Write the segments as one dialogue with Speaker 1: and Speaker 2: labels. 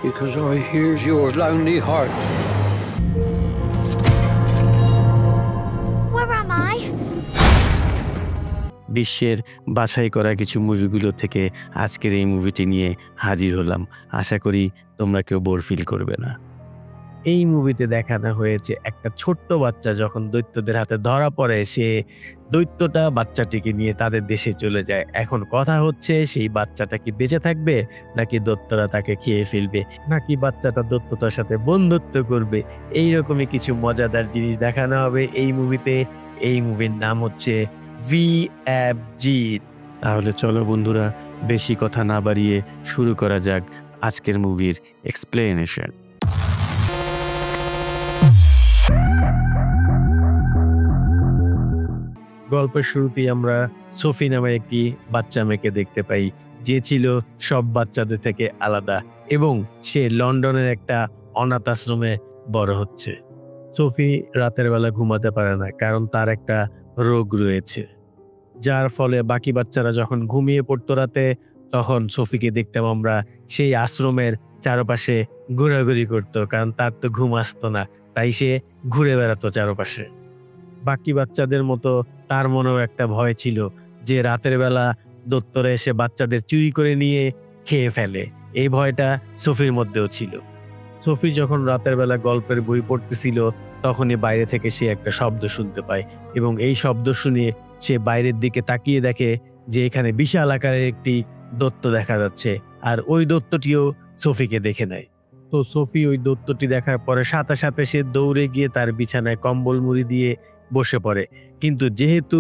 Speaker 1: because I hears your lonely heart.
Speaker 2: Where am I?
Speaker 3: বিশ্বের বাছাই করা কিছু মুভিগুলো থেকে আজকের এই মুভিটি নিয়ে হাজির হলাম। আশা করি তোমরা কেউ বোর ফিল করবে না। এই মুভিতে দেখানো হয়েছে একটা ছোট্ট বাচ্চা যখন দৈত্যদের হাতে ধরা পড়ে, সে দৈত্যটা বাচ্চাটিকে নিয়ে তাদের দেশে চলে যায়। এখন কথা হচ্ছে সেই বাচ্চাটা কি বেঁচে থাকবে, নাকি দৈত্যরা তাকে খেয়ে ফেলবে, নাকি বাচ্চাটা দৈত্যটার সাথে বন্ধুত্ব করবে। এইরকমই কিছু মজাদার জিনিস দেখানো হবে এই মুভিতে। এই মুভির নাম হচ্ছে VFG। তাহলে চলো বন্ধুরা, বেশি কথা না বাড়িয়ে শুরু করা যাক আজকের মুভির এক্সপ্লেনেশন। গল্পের শুরুতেই আমরা সোফি নামের একটি বাচ্চা মেয়েকে দেখতে পাই, যে ছিল সব বাচ্চাদের থেকে আলাদা, এবং সে লন্ডনের একটা অনাথ আশ্রমে বড় হচ্ছে। সোফি রাতের বেলা ঘুমাতে পারে না, কারণ তার একটা রোগ রয়েছে, যার ফলে বাকি বাচ্চারা যখন ঘুমিয়ে পড়তো রাতে, তখন সোফিকে দেখতাম আমরা সেই আশ্রমের চারপাশে ঘোরাঘুরি করতো, কারণ তার তো ঘুম আসতো না, তাই সে ঘুরে বেড়াতো চারপাশে। বাকি বাচ্চাদের মতো তার মনেও একটা ভয় ছিল যে রাতের বেলা দৈত্যরা এসে বাচ্চাদের চুরি করে নিয়ে খেয়ে ফেলে। এই ভয়টা সোফির মধ্যেও ছিল। সোফি যখন রাতের বেলা গল্পের বই পড়তেছিল, তখনই বাইরে থেকে সে একটা শব্দ শুনতে পায়, এবং এই শব্দ শুনে সে বাইরের দিকে তাকিয়ে দেখে যে এখানে বিশাল আকারের একটি দৈত্য দেখা যাচ্ছে, আর ওই দৈত্যটিও সোফিকে দেখে নেয়। তো সোফি ওই দৈত্যটি দেখার পরে সাথে সাথে সে দৌড়ে গিয়ে তার বিছানায় কম্বল মুড়ি দিয়ে বসে পড়ে। কিন্তু যেহেতু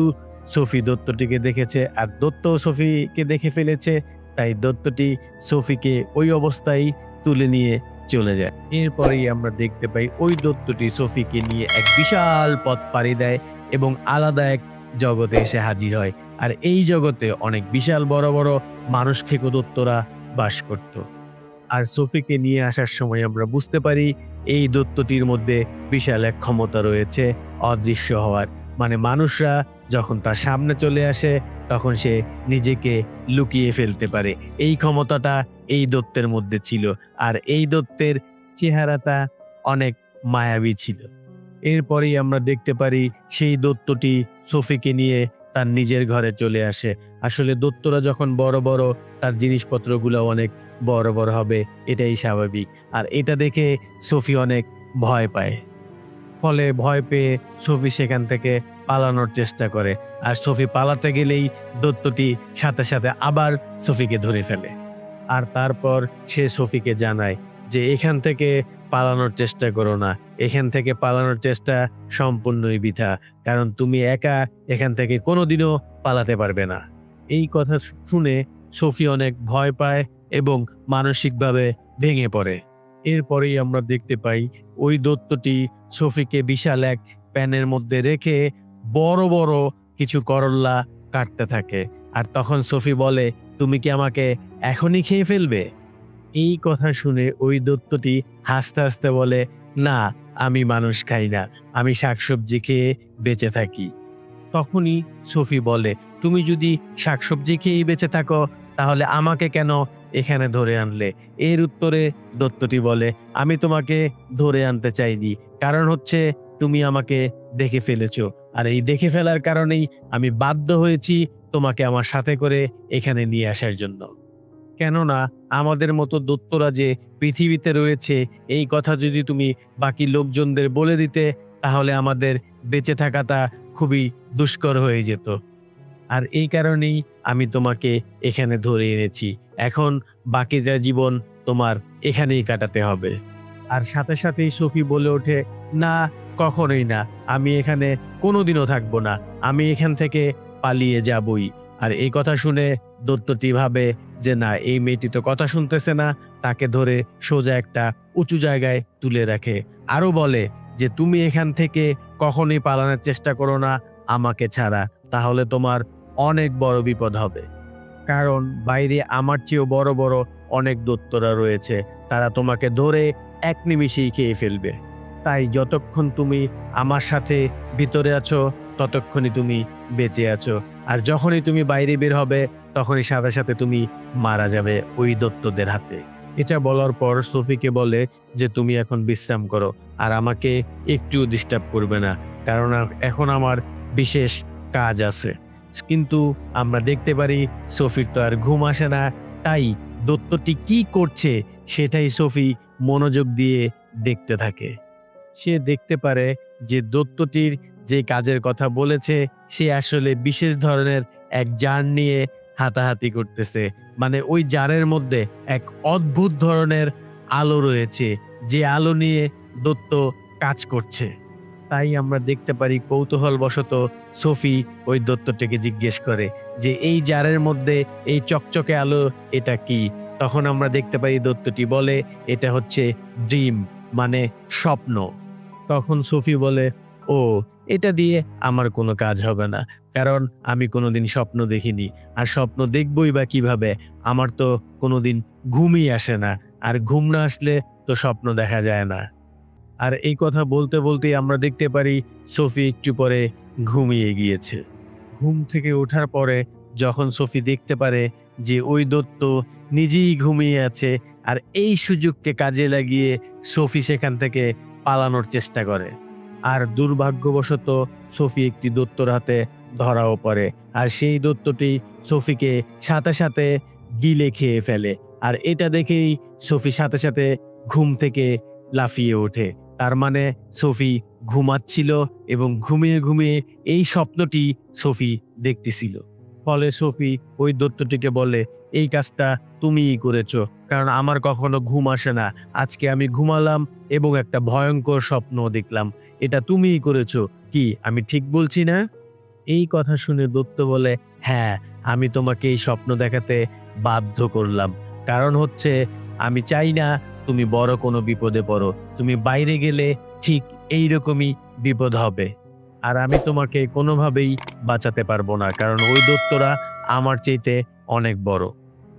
Speaker 3: সোফি দৈত্যটিকে দেখেছে আর দৈত্য সোফিকে দেখে ফেলেছে, তাই দৈত্যটি সোফিকে ওই অবস্থায় তুলে নিয়ে চলে যায়। এরপরেই আমরা দেখতে পাই ওই দৈত্যটি সোফিকে নিয়ে এক বিশাল পথ পাড়ি দেয় এবং আলাদা এক জগতে এসে হাজির হয়। আর এই জগতে অনেক বিশাল বড় বড় মানুষ খেকো দৈত্যরা বাস করত। আর সোফিকে নিয়ে আসার সময় আমরা বুঝতে পারি এই দৈত্যটির মধ্যে বিশাল এক ক্ষমতা রয়েছে অদৃশ্য হওয়ার। মানে মানুষরা যখন তার সামনে চলে আসে, তখন সে নিজেকে লুকিয়ে ফেলতে পারে। এই ক্ষমতাটা এই দৈত্যের মধ্যে ছিল, আর এই দৈত্যের চেহারাটা অনেক মায়াবী ছিল। এরপরেই আমরা দেখতে পারি সেই দৈত্যটি সোফিকে নিয়ে তার নিজের ঘরে চলে আসে। আসলে দৈত্যরা যখন বড় বড়, তার জিনিসপত্রগুলো অনেক বড় বড় হবে, এটাই স্বাভাবিক। আর এটা দেখে সোফি অনেক ভয় পায়। ফলে ভয় পেয়ে সোফি সেখান থেকে পালানোর চেষ্টা করে, আর সোফি পালাতে গেলেই দৈত্যটি সাথে সাথে আবার সোফিকে ধরে ফেলে। আর তারপর সে সোফিকে জানায় যে এখান থেকে পালানোর চেষ্টা করো না, এখান থেকে পালানোর চেষ্টা সম্পূর্ণই বৃথা, কারণ তুমি একা এখান থেকে কোনোদিনও পালাতে পারবে না। এই কথা শুনে সোফি অনেক ভয় পায় এবং মানসিকভাবে ভেঙে পড়ে। এরপরেই আমরা দেখতে পাই ওই দৈত্যটি সোফিকে বিশাল এক প্যানের মধ্যে রেখে বড় বড় কিছু করল্লা কাটতে থাকে। আর তখন সোফি বলে, তুমি কি আমাকে এখনই খেয়ে ফেলবে? এই কথা শুনে ওই দৈত্যটি হাসতে হাসতে বলে, না, আমি মানুষ খাই না, আমি শাকসবজি খেয়ে বেঁচে থাকি। তখনই সোফি বলে, তুমি যদি শাকসবজি খেয়েই বেঁচে থাকো, তাহলে আমাকে কেন এখানে ধরে আনলে? এর উত্তরে দৈত্যটি বলে, আমি তোমাকে ধরে আনতে চাইনি, কারণ হচ্ছে তুমি আমাকে দেখে ফেলেছো, আর এই দেখে ফেলার কারণেই আমি বাধ্য হয়েছি তোমাকে আমার সাথে করে এখানে নিয়ে আসার জন্য। কেননা আমাদের মতো দৈত্যরা যে পৃথিবীতে রয়েছে, এই কথা যদি তুমি বাকি লোকজনদের বলে দিতে, তাহলে আমাদের বেঁচে থাকাটা খুবই দুষ্কর হয়ে যেত। আর এই কারণেই আমি তোমাকে এখানে ধরে এনেছি। এখন বাকিটা জীবন তোমার এখানেই কাটাতে হবে। আর সাথে সাথেই সোফি বলে ওঠে, না, কখনোই না, আমি এখানে কোনোদিনও থাকবো না, আমি এখান থেকে পালিয়ে যাবই। আর এই কথা শুনে দৈত্যটি ভাবে যে না, এই মেয়েটি তো কথা শুনতেছে না, তাকে ধরে সোজা একটা উঁচু জায়গায় তুলে রাখে। আরো বলে যে তুমি এখান থেকে কখনোই পালানোর চেষ্টা করো না আমাকে ছাড়া, তাহলে তোমার অনেক বড় বিপদ হবে, কারণ বাইরে আমার চেয়েও বড় বড় অনেক দৈত্যরা রয়েছে, তারা তোমাকে ধরে এক নিমিষেই খেয়ে ফেলবে। তাই যতক্ষণ তুমি আমার সাথে ভিতরে আছো, ততক্ষণই তুমি বেঁচে আছো, আর যখনই তুমি বাইরে বের হবে, তখনই সাথে সাথে তুমি মারা যাবে ওই দৈত্যদের হাতে। এটা বলার পর সোফিকে বলে যে তুমি এখন বিশ্রাম করো আর আমাকে একটু ডিস্টার্ব করবে না, কারণ এখন আমার বিশেষ কাজ আছে। কিন্তু আমরা দেখতে পারি সোফির তো আর ঘুম আসে না, তাই দৈত্যটি কি করছে সেটাই সোফি মনোযোগ দিয়ে দেখতে থাকে। সে দেখতে পারে যে দৈত্যটির যে কাজের কথা বলেছে সে আসলে বিশেষ ধরনের এক জার নিয়ে হাতাহাতি করতেছে। মানে ওই জারের মধ্যে এক অদ্ভুত ধরনের আলো রয়েছে, যে আলো নিয়ে দৈত্য কাজ করছে। তাই আমরা দেখতে পারি কৌতূহলবশত সোফি ওই দৈত্যটিকে জিজ্ঞেস করে যে এই জারের মধ্যে এই চকচকে আলো এটা কি? তখন আমরা দেখতে পাই দৈত্যটি বলে এটা হচ্ছে ড্রিম, মানে স্বপ্ন। তখন সোফি বলে, ও, এটা দিয়ে আমার কোনো কাজ হবে না, কারণ আমি কোনোদিন স্বপ্ন দেখিনি, আর স্বপ্ন দেখবই বা কিভাবে? আমার তো কোনোদিন ঘুমই আসে না, আর ঘুম না আসলে তো স্বপ্ন দেখা যায় না। আর এই কথা বলতে বলতেই আমরা দেখতে পারি সোফি একটু পরে ঘুমিয়ে গিয়েছে। ঘুম থেকে ওঠার পরে যখন সোফি দেখতে পারে যে ওই দৈত্য নিজেই ঘুমিয়ে আছে, আর এই সুযোগকে কাজে লাগিয়ে সোফি সেখান থেকে পালানোর চেষ্টা করে। আর দুর্ভাগ্যবশত সোফি একটি দৈত্যর হাতে ধরাও পড়ে, আর সেই দৈত্যটি সোফিকে সাথে সাথে গিলে খেয়ে ফেলে। আর এটা দেখেই সোফি সাথে সাথে ঘুম থেকে লাফিয়ে ওঠে। তার মানে সোফি ঘুমাচ্ছিল এবং ঘুমিয়ে ঘুমিয়ে এই স্বপ্নটি সোফি দেখতেছিল। ফলে সোফি ওই দৈত্যটিকে বলে, এই কাজটা তুমিই করেছো, কারণ আমার কখনো ঘুম আসে না। আজকে আমি ঘুমালাম এবং একটা ভয়ঙ্কর স্বপ্ন দেখলাম, এটা তুমিই করেছো। কি আমি ঠিক বলছি না? এই কথা শুনে দৈত্য বলে, হ্যাঁ, আমি তোমাকে এই স্বপ্ন দেখাতে বাধ্য করলাম, কারণ হচ্ছে আমি চাই না তুমি বড় কোনো বিপদে পড়ো। তুমি বাইরে গেলে ঠিক এইরকমই বিপদ হবে, আর আমি তোমাকে কোনোভাবেই বাঁচাতে পারবো না, কারণ ওই দৈত্যরা আমার চাইতে অনেক বড়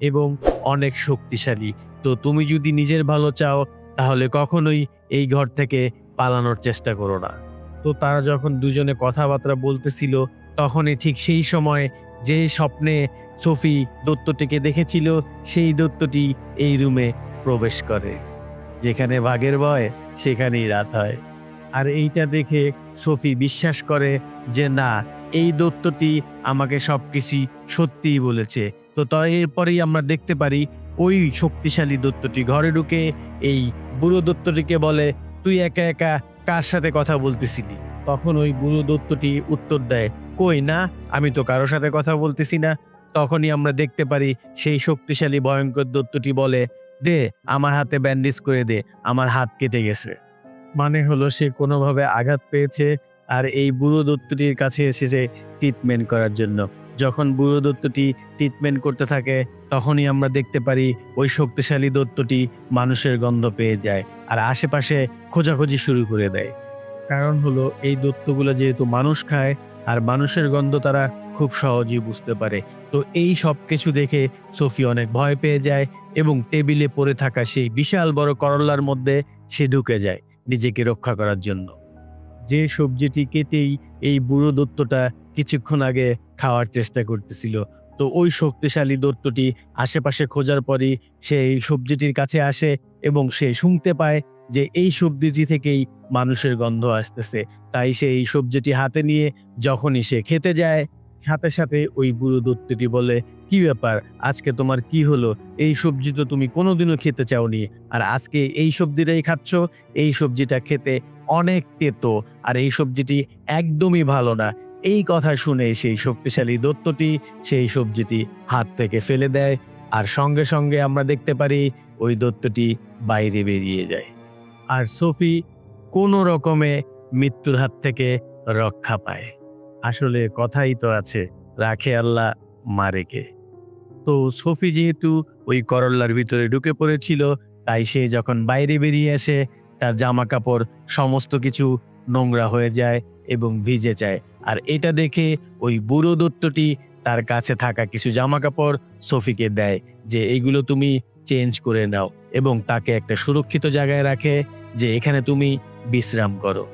Speaker 3: এবং অনেক শক্তিশালী। তো তুমি যদি নিজের ভালো চাও তাহলে কখনোই এই ঘর থেকে পালানোর চেষ্টা করো না। তো তারা যখন দুজনে কথাবার্তা বলতেছিল তখনই ঠিক সেই সময় যে স্বপ্নে সোফি দৈত্যটিকে দেখেছিল সেই দৈত্যটি এই রুমে প্রবেশ করে। যেখানে বাঘের ভয় সেখানেই রাত হয়। আর এইটা দেখে সোফি বিশ্বাস করে যে না, এই দৈত্যটি আমাকে সবকিছু সত্যিই বলেছে। তো এরপরেই আমরা দেখতে পারি ওই শক্তিশালী দৈত্যটি ঘরে ঢুকে এই বুড়ো দৈত্যটিকে বলে, তুই একা একা কার সাথে কথা বলতেছিলি? তখন ওই বুড়ো দৈত্যটি উত্তর দেয়, কই না, আমি তো কারোর সাথে কথা বলতেছি না। তখনই আমরা দেখতে পারি সেই শক্তিশালী ভয়ঙ্কর দৈত্যটি বলে, দে আমার হাতে ব্যান্ডেজ করে দে, আমার হাত কেটে গেছে। মানে হলো সে কোনোভাবে আঘাত পেয়েছে আর এই বুড়ো দৈত্যটির কাছে এসেছে ট্রিটমেন্ট করার জন্য। যখন বুড়ো দৈত্যটি ট্রিটমেন্ট করতে থাকে তখনই আমরা দেখতে পারি ওই শক্তিশালী দৈত্যটি মানুষের গন্ধ পেয়ে যায় আর আশেপাশে খোঁজাখুঁজি শুরু করে দেয়। কারণ হলো এই দৈত্যগুলো যেহেতু মানুষ খায় আর মানুষের গন্ধ তারা খুব সহজেই বুঝতে পারে। তো এই সব কিছু দেখে সোফি অনেক ভয় পেয়ে যায় এবং টেবিলে পড়ে থাকা সেই বিশাল বড় করল্লার মধ্যে সে ঢুকে যায় নিজেকে রক্ষা করার জন্য। যে সবজিটি কেটেই এই বুড়ো দৈত্যটা কিছুক্ষণ আগে খাওয়ার চেষ্টা করতেছিল। তো ওই শক্তিশালী দৈত্যটি আশেপাশে খোঁজার পরই সে এই সবজিটির কাছে আসে এবং সে শুনতে পায় যে এই সবজিটি থেকেই মানুষের গন্ধ আসতেছে। তাই সে এই সবজিটি হাতে নিয়ে যখনই সে খেতে যায় সাথে সাথে ওই বুড়ো দৈত্যটি বলে, কি ব্যাপার, আজকে তোমার কি হলো? এই সবজি তো তুমি কোনোদিনও খেতে চাওনি, আর আজকে এই সবজিটাই খাচ্ছ? এই সবজিটা খেতে অনেক তেতো আর এই সবজিটি একদমই ভালো না। এই কথা শুনে সেই শক্তিশালী দৈত্যটি সেই সবজিটি হাত থেকে ফেলে দেয় আর সঙ্গে সঙ্গে আমরা দেখতে পারি ওই দৈত্যটি বাইরে বেরিয়ে যায় আর সোফি কোনো রকমে মৃত্যুর হাত থেকে রক্ষা পায়। আসলে কথাই তো আছে, রাখে আল্লাহ মারে কে। তো সোফি যেহেতু ওই করল্লার ভিতরে ঢুকে পড়েছিল তাই সে যখন বাইরে বেরিয়ে আসে তার জামা কাপড় সমস্ত কিছু নোংরা হয়ে যায় এবং ভিজে যায়। আর এটা দেখে ওই বুড়ো দৈত্যটি তার কাছে থাকা কিছু জামা কাপড় সোফিকে দেয় যে এইগুলো তুমি চেঞ্জ করে নাও এবং তাকে একটা সুরক্ষিত জায়গায় রাখে যে এখানে তুমি বিশ্রাম করো,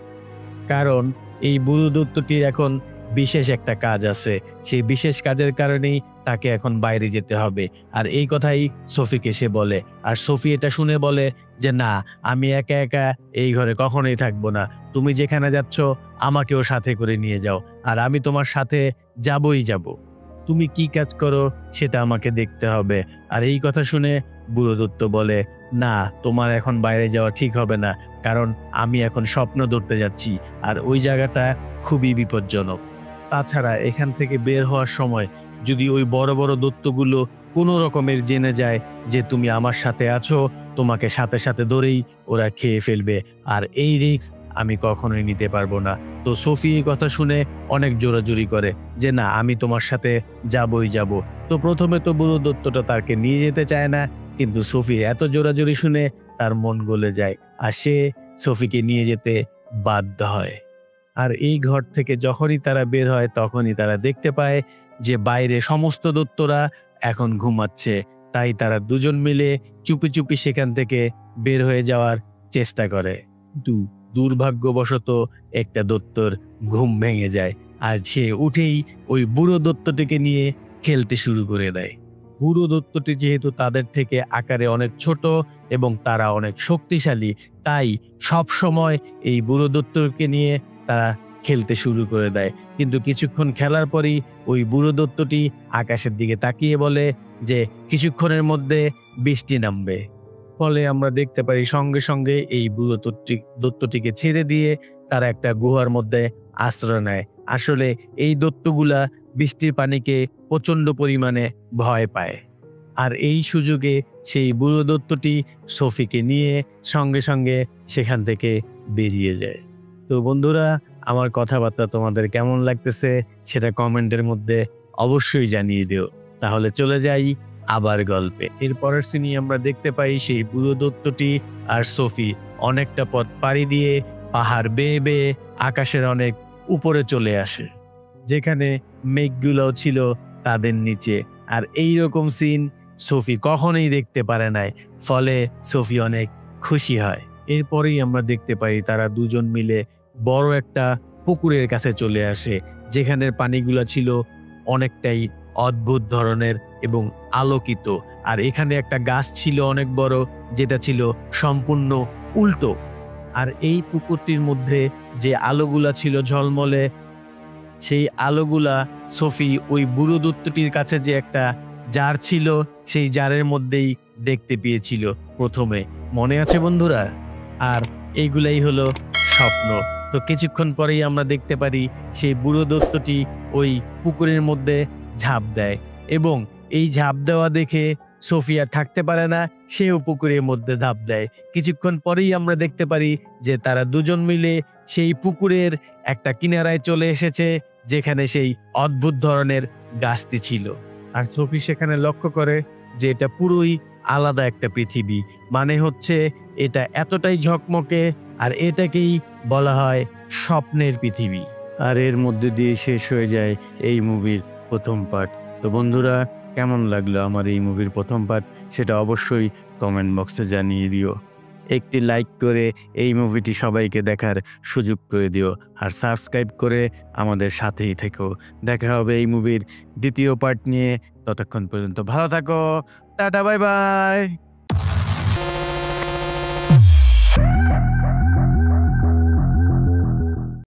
Speaker 3: কারণ এই বুড়ো দৈত্যটির এখন বিশেষ একটা কাজ আছে, সেই বিশেষ কাজের কারণেই তাকে এখন বাইরে যেতে হবে। আর এই কথাই সোফিকে সে বলে। আর সোফি এটা শুনে বলে যে না, আমি একা একা এই ঘরে কখনোই থাকবো না, তুমি যেখানে যাচ্ছ আমাকেও সাথে করে নিয়ে যাও, আর আমি তোমার সাথে যাবই যাব। তুমি কি কাজ করো সেটা আমাকে দেখতে হবে। আর এই কথা শুনে বুড়ো দত্ত বলে না, তোমার এখন বাইরে যাওয়া ঠিক হবে না, কারণ আমি এখন স্বপ্ন ধরতে যাচ্ছি, আর ওই জায়গাটা খুবই বিপজ্জনক। তাছাড়া এখান থেকে বের হওয়ার সময় যদি ওই বড় বড় দৈত্যগুলো কোনো রকমের জেনে যায় যে তুমি আমার সাথে আছো, তোমাকে সাথে সাথে ধরেই ওরা খেয়ে ফেলবে, আর এই রিস্ক আমি কখনোই নিতে পারবো না। তো সোফি এই কথা শুনে অনেক জোরাজুরি করে যে না, আমি তোমার সাথে যাবই যাব। তো প্রথমে তো বুড়ো দত্তটা তাকে নিয়ে যেতে চায় না, কিন্তু সোফি এত জোরাজুরি শুনে তার মন গলে যায়, আর সে সোফিকে নিয়ে যেতে বাধ্য হয়। আর এই ঘর থেকে যখনই তারা বের হয় তখনই তারা দেখতে পায় যে বাইরে সমস্ত দৈত্যরা এখন ঘুমাচ্ছে। তাই তারা দুজন মিলে চুপি চুপি সেখান থেকে বের হয়ে যাওয়ার চেষ্টা করে। কিন্তু দুর্ভাগ্যবশত একটা দৈত্যর ঘুম ভেঙে যায়, আর সে উঠেই ওই বুড়ো দৈত্যটিকে নিয়ে খেলতে শুরু করে দেয়। বুড়ো দৈত্যটি যেহেতু তাদের থেকে আকারে অনেক ছোট এবং তারা অনেক শক্তিশালী, তাই সব সময় এই বুড়ো দৈত্যকে নিয়ে তারা খেলতে শুরু করে দেয়। কিন্তু কিছুক্ষণ খেলার পরই ওই বুড়ো দৈত্যটি আকাশের দিকে তাকিয়ে বলে যে কিছুক্ষণের মধ্যে বৃষ্টি নামবে। ফলে আমরা দেখতে পারি সঙ্গে সঙ্গে এই বুড়ো দৈত্যটিকে ছেড়ে দিয়ে তারা একটা গুহার মধ্যে আশ্রয় নেয়। আসলে এই দৈত্যগুলা বৃষ্টির পানিকে প্রচন্ড পরিমাণে ভয় পায়। আর এই সুযোগে সেই বুড়ো দৈত্যটি সোফিকে নিয়ে সঙ্গে সঙ্গে সেখান থেকে বেরিয়ে যায়। তো বন্ধুরা, আমার কথাবার্তা তোমাদের কেমন লাগতেছে সেটা কমেন্টের মধ্যে অবশ্যই জানিয়ে দিও। তাহলে চলে যাই আবার গল্পে। এরপরের সিনে আমরা দেখতে পাই সেই বুড়ো দৈত্যটি আর সোফি অনেকটা পথ পাড়ি দিয়ে পাহাড় বেয়ে বেয়ে আকাশের অনেক উপরে চলে আসে, যেখানে মেঘগুলোও ছিল তাদের নিচে। আর এই রকম সিন সোফি কখনোই দেখতে পারে নাই, ফলে সোফি অনেক খুশি হয়। এরপরেই আমরা দেখতে পাই তারা দুজন মিলে বড় একটা পুকুরের কাছে চলে আসে, যেখানের পানিগুলো ছিল অনেকটাই অদ্ভুত ধরনের এবং আলোকিত। আর এখানে একটা গাছ ছিল অনেক বড়, যেটা ছিল সম্পূর্ণ উল্টো। আর এই পুকুরটির মধ্যে যে আলোগুলা ছিল ঝলমলে, সেই আলোগুলা সোফি ওই বুড়ো দৈত্যটির কাছে যে একটা জার ছিল সেই জারের মধ্যেই দেখতে পেয়েছিল প্রথমে, মনে আছে বন্ধুরা? আর এইগুলাই হলো স্বপ্ন। তো কিছুক্ষণ পরেই আমরা দেখতে পারি সেই বুড়ো দৈত্যটি ওই পুকুরের মধ্যে ঝাঁপ দেয়, এবং এই ঝাঁপ দেওয়া দেখে সোফিয়া থাকতে পারে না, সেও পুকুরের মধ্যে ঝাঁপ দেয়। কিছুক্ষণ পরেই আমরা দেখতে পারি যে তারা দুজন মিলে সেই পুকুরের একটা কিনারায় চলে এসেছে, যেখানে সেই অদ্ভুত ধরনের গাছটি ছিল। আর সোফি সেখানে লক্ষ্য করে যে এটা পুরোই আলাদা একটা পৃথিবী, মানে হচ্ছে এটা এতটাই ঝকমকে, আর এটাকেই বলা হয় স্বপ্নের পৃথিবী। আর এর মধ্যে দিয়ে শেষ হয়ে যায় এই মুভির প্রথম পার্ট। তো বন্ধুরা, কেমন লাগলো আমার এই মুভির প্রথম পার্ট সেটা অবশ্যই কমেন্ট বক্সে জানিয়ে দিও। একটি লাইক করে এই মুভিটি সবাইকে দেখার সুযোগ করে দিও, আর সাবস্ক্রাইব করে আমাদের সাথেই থেকো। দেখা হবে এই মুভির দ্বিতীয় পার্ট নিয়ে। ততক্ষণ পর্যন্ত ভালো থাকো। Tata, bye bye.